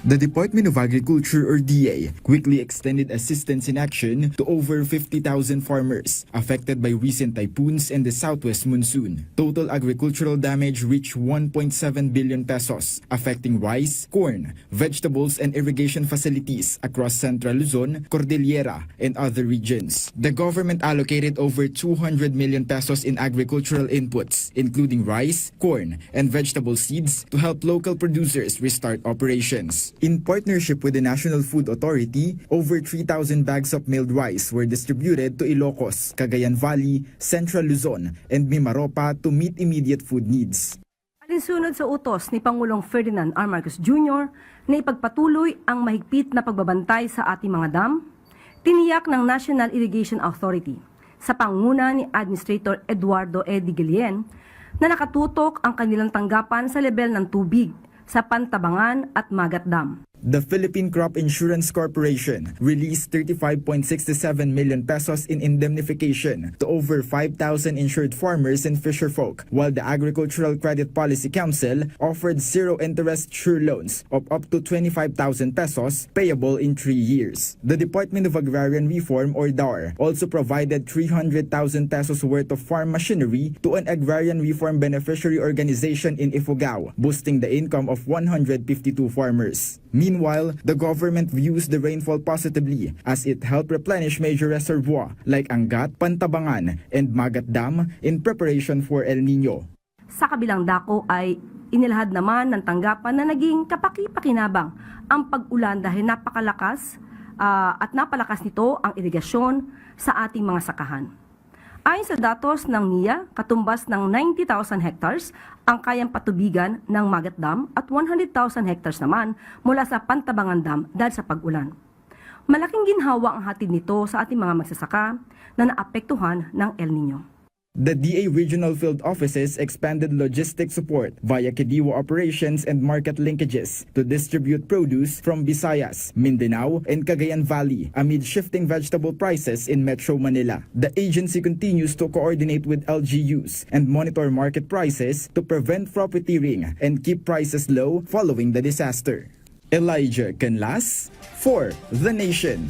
The Department of Agriculture or DA quickly extended assistance in action to over 50,000 farmers affected by recent typhoons and the southwest monsoon. Total agricultural damage reached 1.7 billion pesos, affecting rice, corn, vegetables and irrigation facilities across Central Luzon, Cordillera and other regions. The government allocated over 200 million pesos in agricultural inputs, including rice, corn and vegetable seeds to help local producers restart operations. In partnership with the National Food Authority, over 3,000 bags of milled rice were distributed to Ilocos, Cagayan Valley, Central Luzon, and Mimaropa to meet immediate food needs. Alinsunod sa utos ni Pangulong Ferdinand R. Marcos Jr. na ipagpatuloy ang mahigpit na pagbabantay sa ating mga dam, tiniyak ng National Irrigation Authority sa panguna ni Administrator Eduardo Eddie Guillen na nakatutok ang kanilang tanggapan sa level ng tubig sa Pantabangan at Magat Dam. The Philippine Crop Insurance Corporation released 35.67 million pesos in indemnification to over 5,000 insured farmers and fisherfolk, while the Agricultural Credit Policy Council offered zero-interest sure loans of up to 25,000 pesos payable in 3 years. The Department of Agrarian Reform or DAR also provided 300,000 pesos worth of farm machinery to an agrarian reform beneficiary organization in Ifugao, boosting the income of 152 farmers. Meanwhile, the government views the rainfall positively as it helped replenish major reservoirs like Angat, Pantabangan, and Magat Dam in preparation for El Nino. Sa kabilang dako ay inilahad naman ng tanggapan na naging kapaki-pakinabang ang pag-ulan dahil napakalakas at napalakas nito ang irigasyon sa ating mga sakahan. Ayon sa datos ng NIA, katumbas ng 90,000 hectares ang kayang patubigan ng Magat Dam at 100,000 hectares naman mula sa Pantabangan Dam dahil sa pag-ulan. Malaking ginhawa ang hatid nito sa ating mga magsasaka na naapektuhan ng El Nino. The DA regional field offices expanded logistic support via Kediwa operations and market linkages to distribute produce from Visayas, Mindanao, and Cagayan Valley amid shifting vegetable prices in Metro Manila. The agency continues to coordinate with LGUs and monitor market prices to prevent profiteering and keep prices low following the disaster. Elijah Canlas for The Nation.